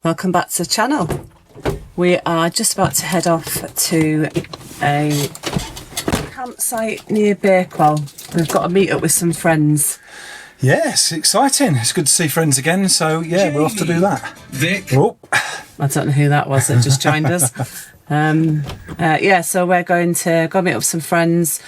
Welcome back to the channel. We are just about to head off to a campsite near Bakewell. We've got to meet up with some friends. Yes, exciting. It's good to see friends again. So yeah, we're off to do that. Vic. Oh. I don't know who that was that just joined us. Yeah, so we're going to go meet up with some friends.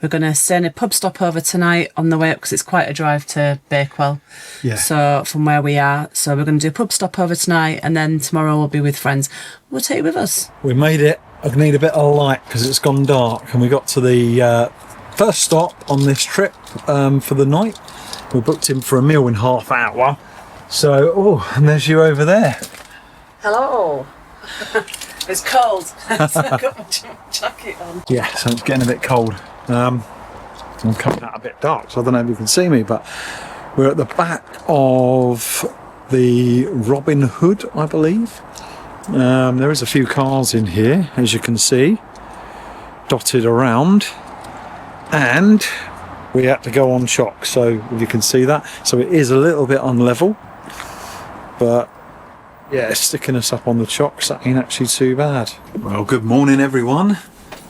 We're going to stay in a pub stopover tonight on the way up because it's quite a drive to Bakewell. Yeah. So from where we are, so we're going to do a pub stopover tonight, and then tomorrow we'll be with friends. We'll take you with us. We made it. I need a bit of light because it's gone dark, and we got to the first stop on this trip for the night. We booked in for a meal in half hour. So, oh, and there's you over there. Hello. It's cold. So I've got my jacket on. Yeah, so it's getting a bit cold. I'm coming out a bit dark, so I don't know if you can see me, but we're at the back of the Robin Hood, I believe. There is a few cars in here, as you can see, dotted around, and we had to go on shock, so you can see that. So it is a little bit unlevel, but yeah, it's sticking us up on the chocks. That ain't actually too bad. Well, good morning, everyone.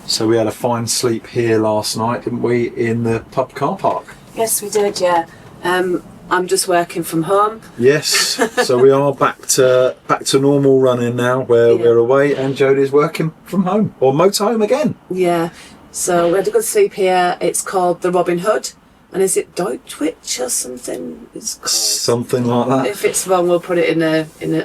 So we had a fine sleep here last night, didn't we, in the pub car park? Yes, we did, yeah. I'm just working from home. Yes, so we are back to normal running now, where we're away, and Jodie's working from home, or motorhome again. Yeah, so we had a good sleep here. It's called the Robin Hood, and is it Doitwitch or something? It's called Something like that. If it's wrong, we'll put it in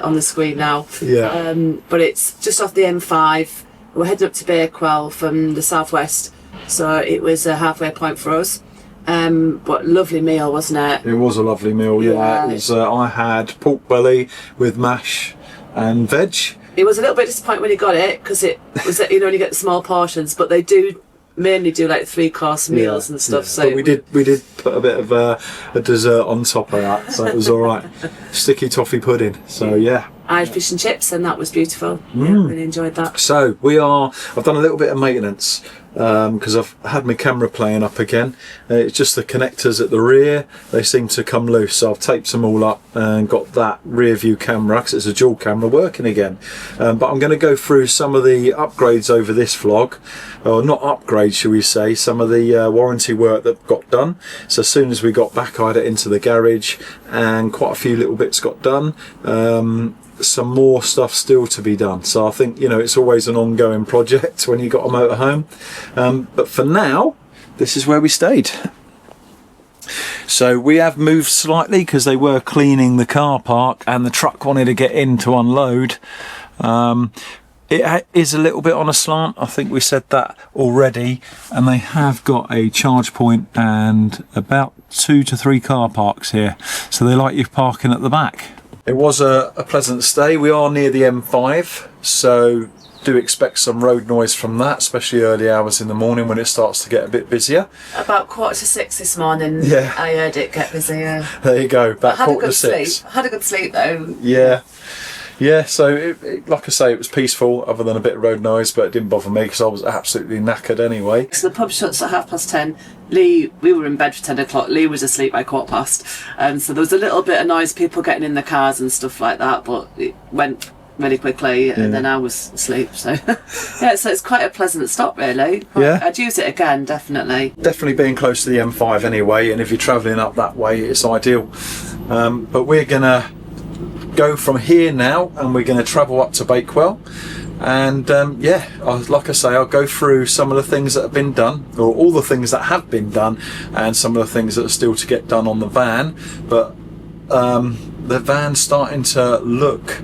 on the screen now. Yeah. But it's just off the M5. We're heading up to Bakewell from the southwest, so it was a halfway point for us. But lovely meal, wasn't it? It was a lovely meal, yeah. It was, I had pork belly with mash and veg. It was a little bit disappointing when you got it, because it was, you only get the small portions, but they do mainly do like 3-course meals and stuff. Yeah. So but we did put a bit of a dessert on top of that, so it was all right. Sticky toffee pudding. So yeah. I had fish and chips, and that was beautiful. Yeah, really enjoyed that. So I've done a little bit of maintenance because I've had my camera playing up again. It's just the connectors at the rear, they seem to come loose, so I've taped them all up and got that rear view camera, because it's a dual camera, working again. But I'm going to go through some of the upgrades over this vlog, or not upgrades, shall we say, some of the warranty work that got done. So as soon as we got back, I had it into the garage, and quite a few little bits got done. Some more stuff still to be done, so I think, you know, it's always an ongoing project when you got a motorhome, but for now this is where we stayed. So we have moved slightly because they were cleaning the car park and the truck wanted to get in to unload. It is a little bit on a slant, I think we said that already, and they have got a charge point and about 2 to 3 car parks here, so they like you parking at the back. It was a pleasant stay. We are near the M5, so do expect some road noise from that, especially early hours in the morning when it starts to get a bit busier. About 5:45 this morning, yeah. I heard it get busier. There you go, about 5:45. I had a good sleep though. Yeah. Yeah, so it, like I say, it was peaceful other than a bit of road noise, but it didn't bother me because I was absolutely knackered anyway. So the pub shuts at 10:30. Lee, we were in bed for 10 o'clock. Lee was asleep by 5:15. So there was a little bit of noise, people getting in the cars and stuff like that, but it went really quickly, and then I was asleep. So yeah, so it's quite a pleasant stop really. Yeah. I'd use it again, definitely. Definitely being close to the M5 anyway, and if you're travelling up that way, it's ideal. But we're gonna go from here now, and we're going to travel up to Bakewell, and yeah, like I say, I'll go through some of the things that have been done, or all the things that have been done, and some of the things that are still to get done on the van. But the van's starting to look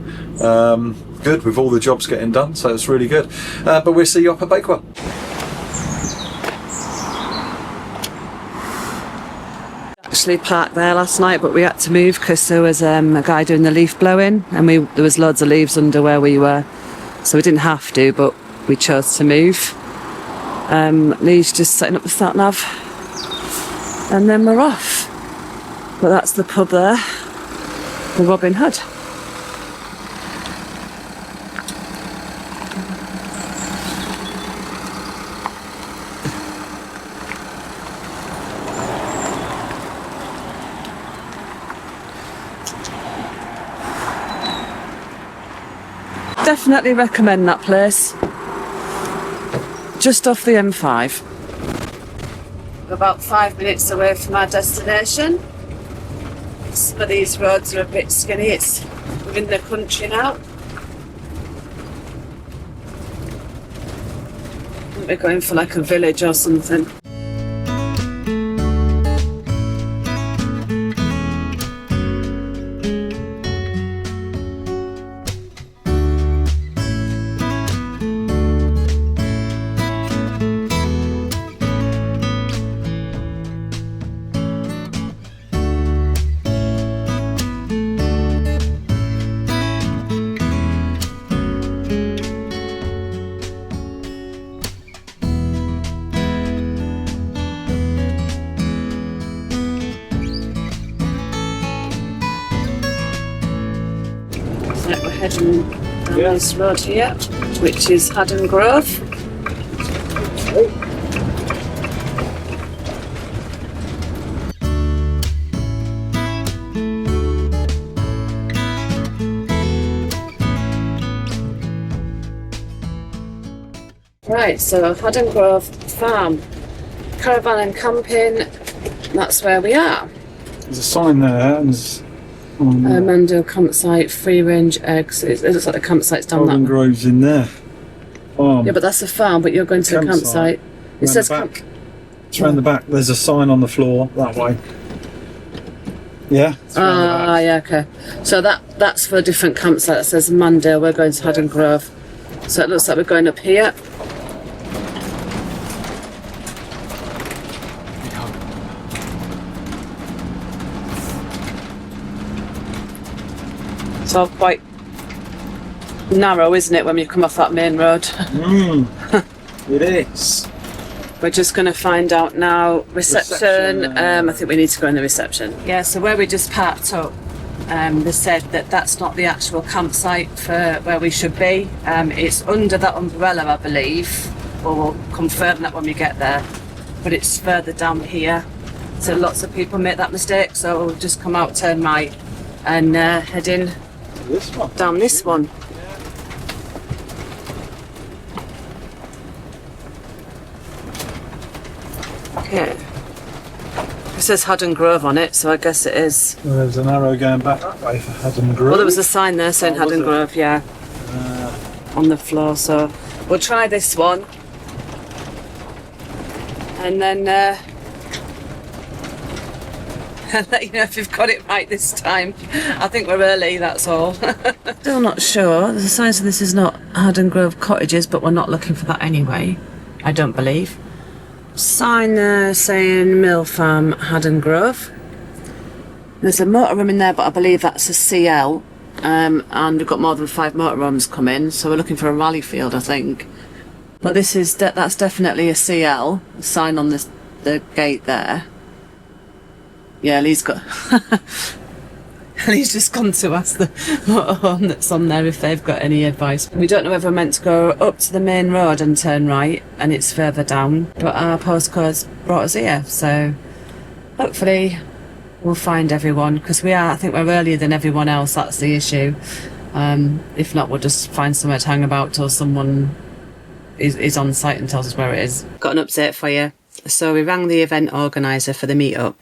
good with all the jobs getting done, so it's really good. But we'll see you up at Bakewell. Actually parked there last night, but we had to move because there was a guy doing the leaf blowing, and there was loads of leaves under where we were, so we didn't have to, but we chose to move. Lee's just setting up the sat nav, and then we're off. But that's the pub there, the Robin Hood. definitely recommend that place. Just off the M5. We're about 5 minutes away from our destination. Some of these roads are a bit skinny. We're in the country now. I think we're going for like a village or something. We're heading down this road here, which is Haddon Grove. Right, so Haddon Grove Farm, caravan and camping, that's where we are. There's a sign there, and there's Mando campsite, free range eggs. It looks like the campsite's down Haddon that way. Grove's in there. Farm. Yeah, but that's a farm, but you're going to the campsite. It says it's round the back. There's a sign on the floor that way. Yeah. yeah, okay. So that's for a different campsite that says Mando. We're going to Haddon Grove. So it looks like we're going up here. It's all quite narrow, isn't it, when you come off that main road? It is. We're just going to find out now. Reception. I think we need to go in the reception. Yeah, so where we just parked up, they said that that's not the actual campsite for where we should be. It's under that umbrella, I believe, or we'll confirm that when we get there. But it's further down here. So lots of people make that mistake. So we'll just come out, turn right, and head in down this one. Okay. It says Haddon Grove on it, so I guess it is. Well, there's an arrow going back that way for Haddon Grove. Well, there was a sign there saying Haddon Grove, yeah, on the floor. So we'll try this one, and then I'll let you know if we've got it right this time. I think we're early, that's all. Still not sure. There's a sign saying this is not Haddon Grove Cottages, but we're not looking for that anyway, I don't believe. Sign there saying Mill Farm, Haddon Grove. There's a motorhome in there, but I believe that's a CL. And we've got more than 5 motorhomes coming, so we're looking for a rally field, I think. But this is that's definitely a CL. Sign on the gate there. Yeah, Lee's got. Lee's just gone to ask the motorhome that's on there if they've got any advice. We don't know whether we're meant to go up to the main road and turn right, and it's further down, but our postcode's brought us here, so hopefully we'll find everyone, because I think we're earlier than everyone else. That's the issue. If not, we'll just find somewhere to hang about till someone is on site and tells us where it is. Got an update for you. So we rang the event organiser for the meetup,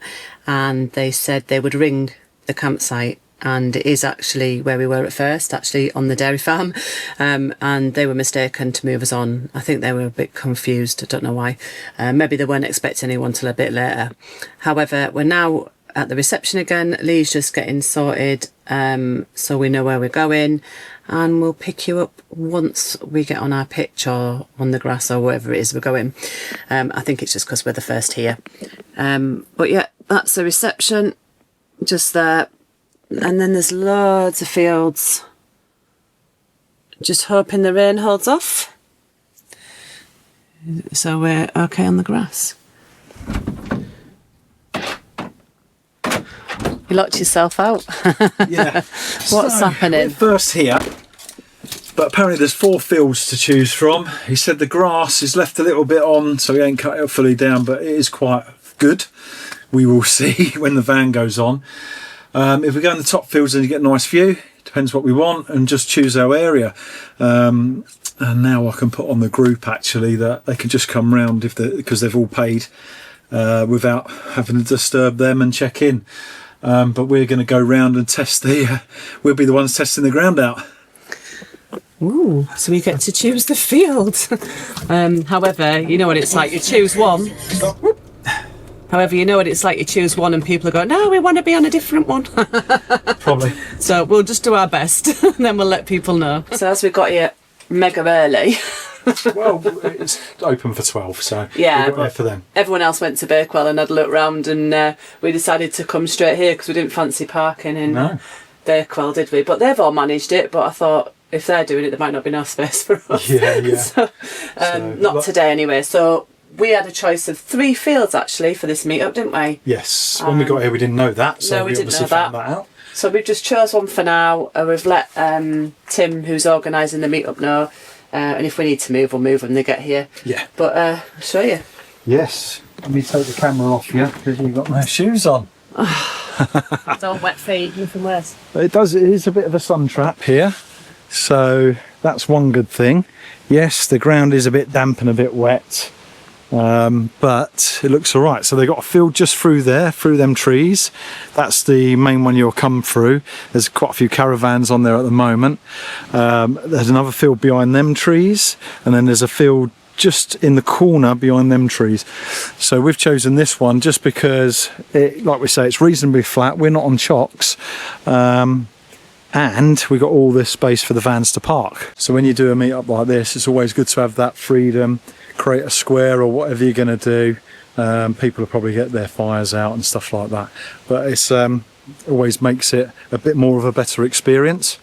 and they said they would ring the campsite, and it is actually where we were at first, actually on the dairy farm, and they were mistaken to move us on. I think they were a bit confused, I don't know why. Maybe they weren't expecting anyone till a bit later. However, we're now at the reception again. Lee's just getting sorted, so we know where we're going, and we'll pick you up once we get on our pitch or on the grass or wherever it is we're going. I think it's just because we're the first here. But yeah, that's the reception just there, and then there's loads of fields. Just hoping the rain holds off, so we're okay on the grass. You locked yourself out. Yeah. What's happening? We're first here, but apparently there's 4 fields to choose from. He said the grass is left a little bit on, so he ain't cut it fully down, but it is quite good. We will see when the van goes on. If we go in the top fields, then you get a nice view. depends what we want, and just choose our area. And now I can put on the group actually that they can just come round because they've all paid without having to disturb them and check in. But we're going to go round and test we'll be the ones testing the ground out. Ooh, so we get to choose the field. However, you know what it's like, you choose one. However, you know what it's like, you choose one and people are going, no, we want to be on a different one. Probably. So we'll just do our best and then we'll let people know. So as we got here mega early. Well, it's open for 12, so yeah, we got there for them. Everyone else went to Bakewell and had a look round, and we decided to come straight here because we didn't fancy parking in Bakewell, did we? But they've all managed it, but I thought if they're doing it, there might not be enough space for us. Yeah. So, not today anyway. So we had a choice of 3 fields actually for this meetup, didn't we? Yes. When we got here, we didn't know that, so no, we didn't obviously know found that out. So we've just chose one for now. We've let Tim, who's organising the meetup, know. And if we need to move, we'll move when they get here. Yeah. But I'll show you. Yes. Let me take the camera off you because you've got no shoes on. Don't wet feet, nothing worse. It is a bit of a sun trap here, so that's one good thing. Yes, the ground is a bit damp and a bit wet, but it looks all right. So they've got a field just through there, through them trees. That's the main one you'll come through. There's quite a few caravans on there at the moment. There's another field behind them trees, and then there's a field just in the corner behind them trees. So we've chosen this one just because, like we say, it's reasonably flat. We're not on chocks. And we've got all this space for the vans to park. So when you do a meet-up like this, it's always good to have that freedom, create a square or whatever you're going to do. People will probably get their fires out and stuff like that. But it's always makes it a bit more of a better experience.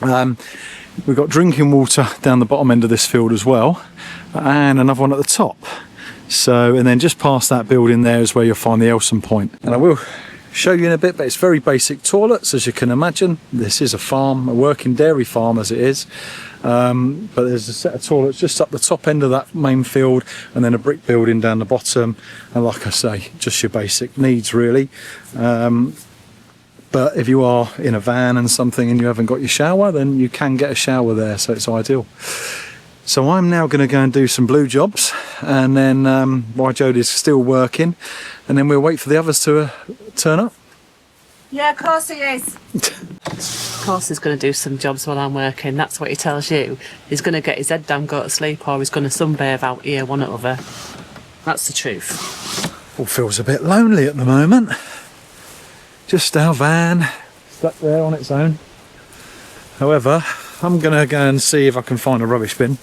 We've got drinking water down the bottom end of this field as well, and another one at the top. So, and then just past that building there is where you'll find the Elson Point. And I will show you in a bit, but it's very basic toilets, as you can imagine. This is a farm, a working dairy farm as it is. But there's a set of toilets just up the top end of that main field, and then a brick building down the bottom. And like I say, just your basic needs really. But if you are in a van and something and you haven't got your shower, then you can get a shower there, so it's ideal. So I'm now going to go and do some blue jobs, and then while Jodie's still working, and then we'll wait for the others to turn up. Yeah, of course he is. Of course he's going to do some jobs while I'm working. That's what he tells you. He's going to get his head down, go to sleep, or he's going to sunbathe out here, one or other. That's the truth. All feels a bit lonely at the moment. Just our van stuck there on its own. However, I'm going to go and see if I can find a rubbish bin,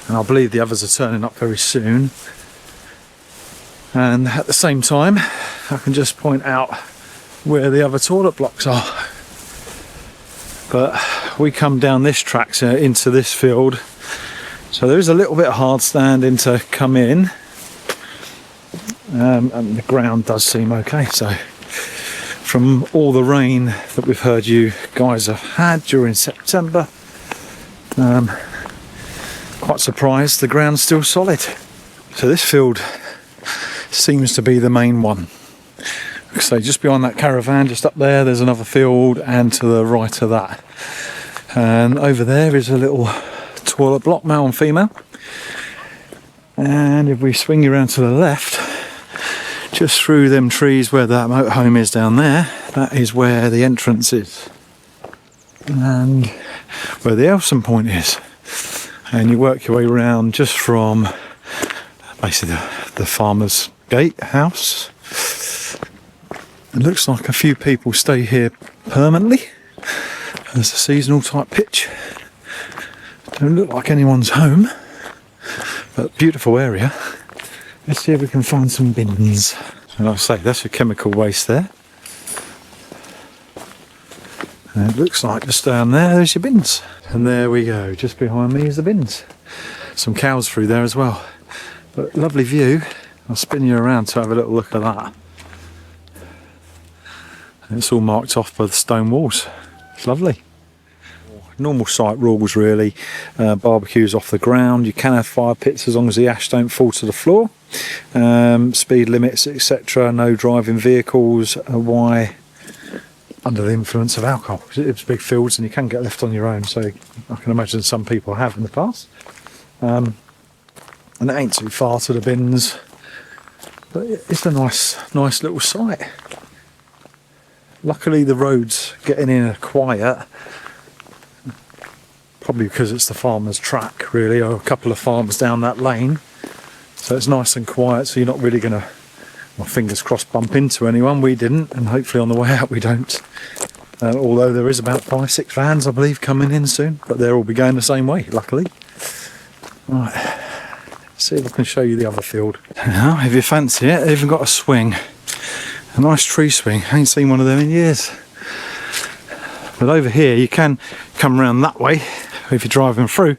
and I believe the others are turning up very soon. And at the same time, I can just point out where the other toilet blocks are. But we come down this track into this field, so there is a little bit of hard standing to come in, and the ground does seem okay. So from all the rain that we've heard you guys have had during September, quite surprised the ground's still solid. So this field seems to be the main one. So just behind that caravan, just up there, there's another field, and to the right of that. And over there is a little toilet block, male and female. And if we swing around to the left, just through them trees where that motorhome is down there, that is where the entrance is. And where the Elson Point is. And you work your way around just from basically the farmer's gate house. It looks like a few people stay here permanently. There's a seasonal type pitch. Don't look like anyone's home, but beautiful area. Let's see if we can find some bins. And like I say, that's your chemical waste there. And it looks like just down there's your bins. And there we go, just behind me is the bins. Some cows through there as well. But lovely view. I'll spin you around to have a little look at that. And it's all marked off by the stone walls. It's lovely. Normal site rules really. Barbecues off the ground. You can have fire pits as long as the ash don't fall to the floor. Speed limits, etc. No driving vehicles. Why under the influence of alcohol. It's big fields and you can get left on your own, so I can imagine some people have in the past. And it ain't too far to the bins, but it's a nice little site. Luckily the roads getting in are quiet, probably because it's the farmer's track really, or a couple of farms down that lane, so it's nice and quiet, so you're not really going to, well, fingers crossed, bump into anyone. We didn't, and hopefully on the way out we don't, although there is about 5-6 vans I believe coming in soon, but they'll all be going the same way, luckily. Right, see if I can show you the other field. Now, if you fancy it, they've even got a swing, a nice tree swing. I ain't seen one of them in years. But over here you can come around that way if you're driving through,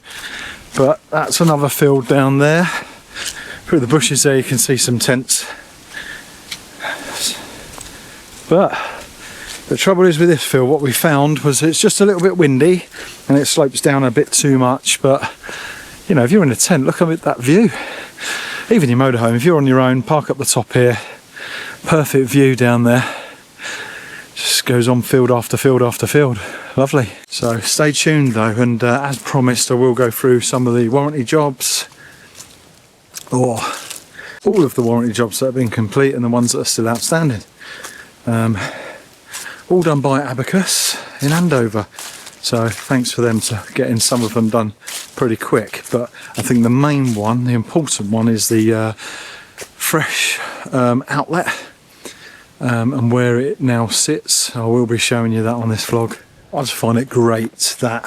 but that's another field down there. Through the bushes there you can see some tents. But the trouble is with this field, what we found was it's just a little bit windy and it slopes down a bit too much, but you know, if you're in a tent, look at that view. Even your motorhome, if you're on your own, park up the top here, perfect view down there. Just goes on field after field after field. Lovely. So stay tuned though, and as promised, I will go through some of the warranty jobs, or all of the warranty jobs that have been complete and the ones that are still outstanding. All done by Abacus in Andover. So thanks for them to getting some of them done pretty quick. But I think the main one, the important one, is the fresh outlet. And where it now sits, I will be showing you that on this vlog. I just find it great that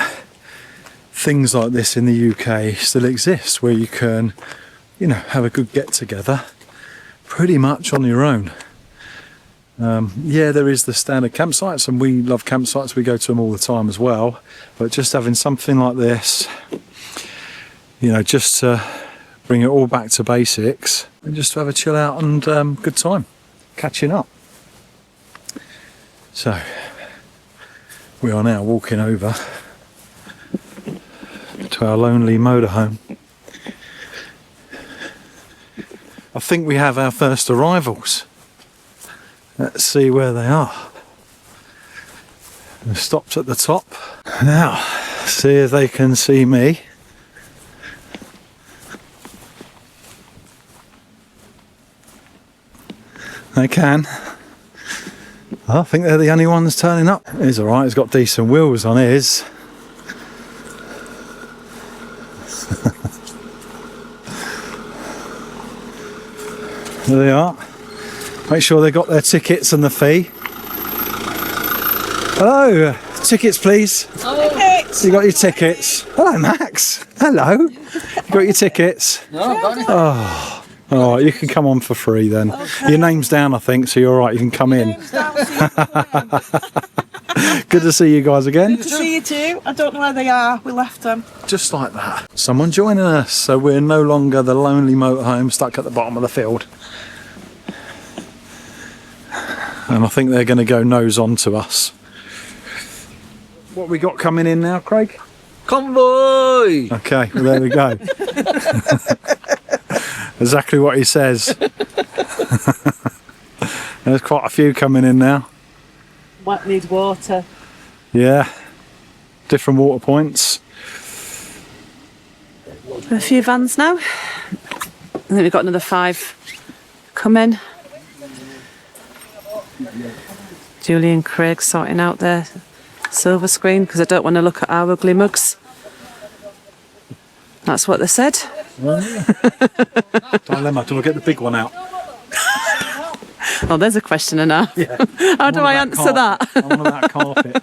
things like this in the UK still exist, where you can, you know, have a good get together pretty much on your own. Yeah, there is the standard campsites, and we love campsites, we go to them all the time as well, but just having something like this, you know, just to bring it all back to basics and just to have a chill out and good time catching up. So we are now walking over to our lonely motorhome. I think we have our first arrivals. Let's see where they are. Stopped at the top. Now, see if they can see me. They can. I think they're the only ones turning up. He's alright, he's got decent wheels on his. There they are. Make sure they got their tickets and the fee. Hello, tickets please. Tickets. You got your tickets. Hello Max. Hello. You got your tickets? No, I've got it. Oh, alright, you can come on for free then. Okay. Your name's down I think, so you're alright, you can come in. Good to see you guys again. Good to see you too. I don't know where they are, we left them. Just like that. Someone joining us, so we're no longer the lonely motorhome stuck at the bottom of the field. And I think they're going to go nose on to us. What we got coming in now, Craig? Convoy! Okay, well there we go. Exactly what he says. There's quite a few coming in now. Might need water. Yeah, different water points. A few vans now. I think we've got another 5 coming. Julie and Craig sorting out their silver screen because I don't want to look at our ugly mugs. That's what they said. Well, yeah. Dilemma, do I get the big one out? Oh, there's a question and a half. Yeah. How do I answer that? I want that carpet.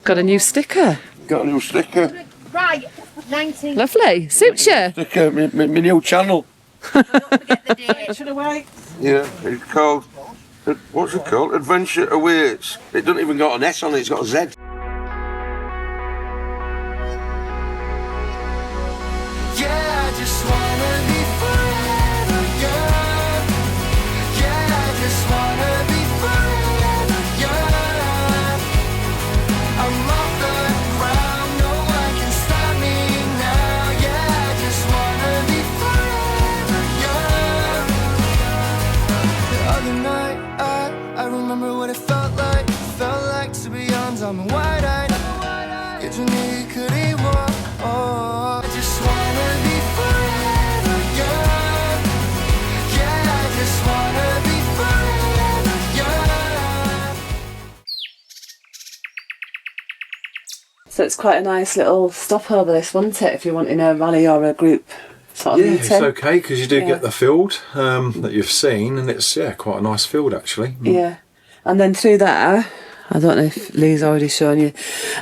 Got a new sticker. Got a new sticker. Right, 19. Lovely. Suits you. Sticker, my new channel. Don't forget the date. Should I wait? Yeah, it's called, what's it called? Adventure Awaits. It doesn't even got an S on it, it's got a Z. Yeah, I just wanna be forever young. Yeah, I just wanna be forever young. I'm off the ground, no one can stop me now. Yeah, I just wanna be forever young. The other night, I remember what it felt like. 그리워. I just wanna be forever young. Yeah, I just wanna be forever young. So it's quite a nice little stopover, this, wasn't it? If you're wanting a rally or a group sort of Yeah, meeting. it's okay because you do Yeah. get the field that you've seen, and it's quite a nice field actually. Yeah, and then through there, I don't know if Lee's already shown you,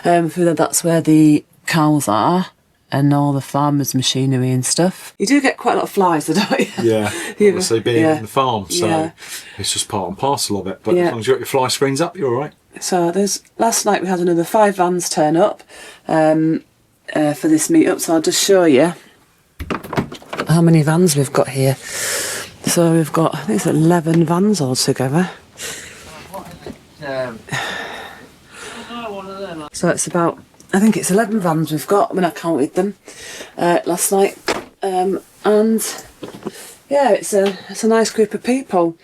through there, that's where the cows are and all the farmers' machinery and stuff. You do get quite a lot of flies, though, don't you? Yeah, Yeah. obviously being Yeah. in the farm, so Yeah. it's just part and parcel of it. But Yeah. as long as you got your fly screens up, you're all right. So last night we had another 5 vans turn up for this meet-up, so I'll just show you how many vans we've got here. So we've got, I think it's 11 vans altogether. So it's about, I think it's 11 vans we've got when I counted them last night. And yeah, it's a nice group of people.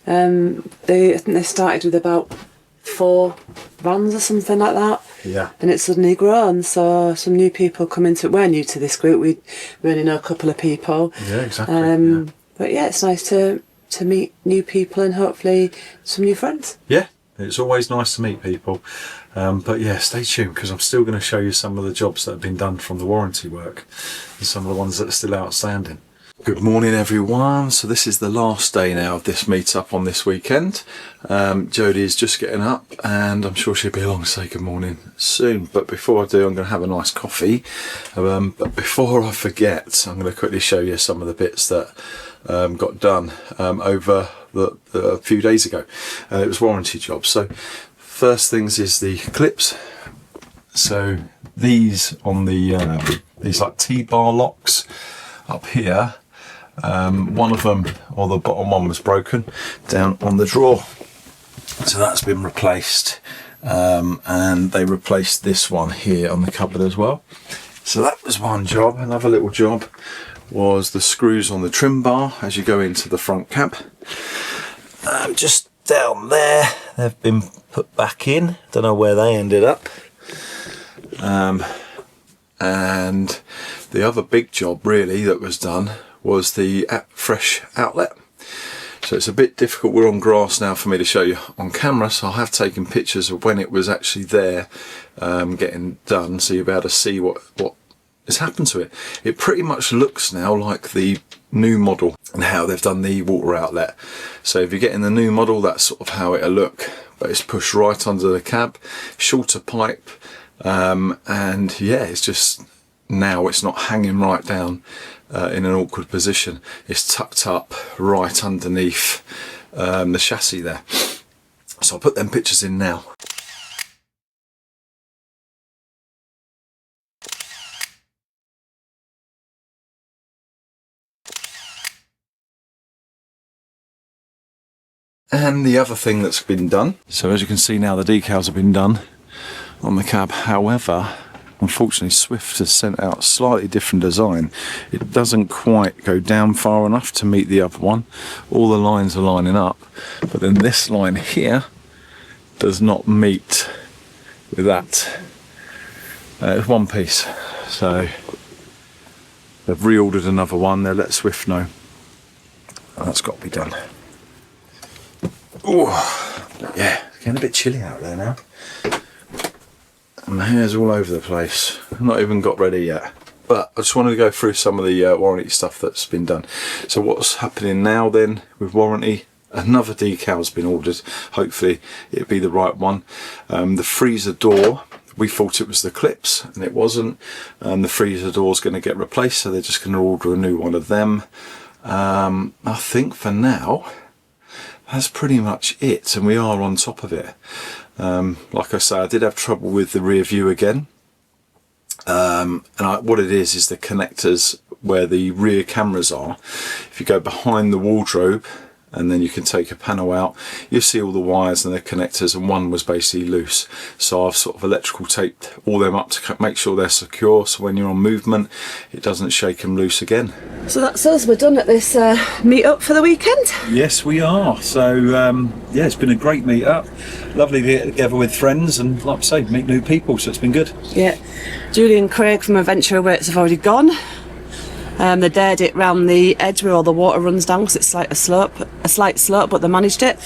I think they started with about 4 vans or something like that. Yeah. And it's suddenly grown, so some new people come into it. We're new to this group, we only know a couple of people. Yeah, exactly. Yeah. But yeah, it's nice to meet new people and hopefully some new friends. Yeah, it's always nice to meet people. But yeah, stay tuned because I'm still going to show you some of the jobs that have been done from the warranty work and some of the ones that are still outstanding. Good morning everyone. So this is the last day now of this meet-up on this weekend. Jodie is just getting up and I'm sure she'll be along to say good morning soon. But before I do, I'm going to have a nice coffee. But before I forget, I'm going to quickly show you some of the bits that got done over a few days ago. It was warranty jobs. So first things is the clips. So these on the these like T-bar locks up here. One of them, or the bottom one, was broken down on the drawer, so that's been replaced, and they replaced this one here on the cupboard as well. So that was one job. Another little job was the screws on the trim bar as you go into the front cab. Just down there, they've been put back in. Don't know where they ended up. And the other big job really that was done was the fresh outlet. So it's a bit difficult, we're on grass now for me to show you on camera, so I have taken pictures of when it was actually there getting done, so you'll be able to see what has happened to it. It pretty much looks now like the new model and how they've done the water outlet. So if you're getting the new model, that's sort of how it'll look, but it's pushed right under the cab, shorter pipe, and yeah, it's just, now it's not hanging right down in an awkward position. It's tucked up right underneath the chassis there. So I'll put them pictures in now. And the other thing that's been done, so as you can see now, the decals have been done on the cab. However, unfortunately Swift has sent out a slightly different design. It doesn't quite go down far enough to meet the other one. All the lines are lining up, but then this line here does not meet with that. It's one piece, so they've reordered another one. They'll let Swift know, and that's got to be done. Oh, yeah, it's getting a bit chilly out there now. And the hair's all over the place. I've not even got ready yet. But I just wanted to go through some of the warranty stuff that's been done. So what's happening now then with warranty? Another decal's been ordered. Hopefully it'll be the right one. The freezer door, we thought it was the clips and it wasn't. The freezer door's going to get replaced, so they're just going to order a new one of them. I think for now that's pretty much it, and we are on top of it. Like I say, I did have trouble with the rear view again, and what it is the connectors where the rear cameras are. If you go behind the wardrobe and then you can take a panel out. You'll see all the wires and their connectors, and one was basically loose, so I've sort of electrical taped all them up to make sure they're secure, so when you're on movement it doesn't shake them loose again. So that's us, we're done at this meet up for the weekend. Yes, we are. So yeah, it's been a great meet up, lovely to get together with friends and, like I say, meet new people, so it's been good. Yeah, Julie and Craig from Adventure Awaits have already gone. They dared it round the edge where all the water runs down because it's like a slight slope, but they managed it.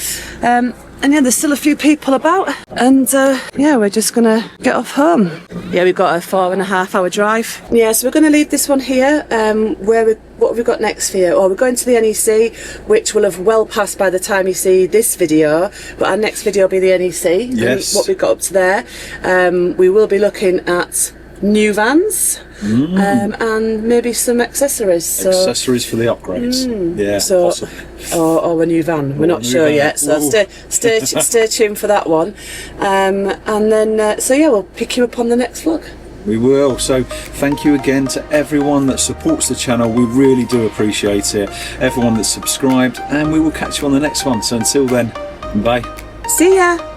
And yeah, there's still a few people about, and yeah, we're just gonna get off home. Yeah, we've got a 4.5 hour drive. Yeah, so we're gonna leave this one here. What have we got next for you? Oh, we're going to the NEC, which will have well passed by the time you see this video, but our next video will be the NEC. Yes. And what we've got up to there. We will be looking at new vans. And maybe some accessories. So, accessories for the upgrades. Yeah, so, possibly. or a new van. We're not sure van. yet. So stay tuned for that one. And then so yeah, we'll pick you up on the next vlog. We will. So thank you again to everyone that supports the channel. We really do appreciate it. Everyone that's subscribed, and we will catch you on the next one. So until then, bye. See ya.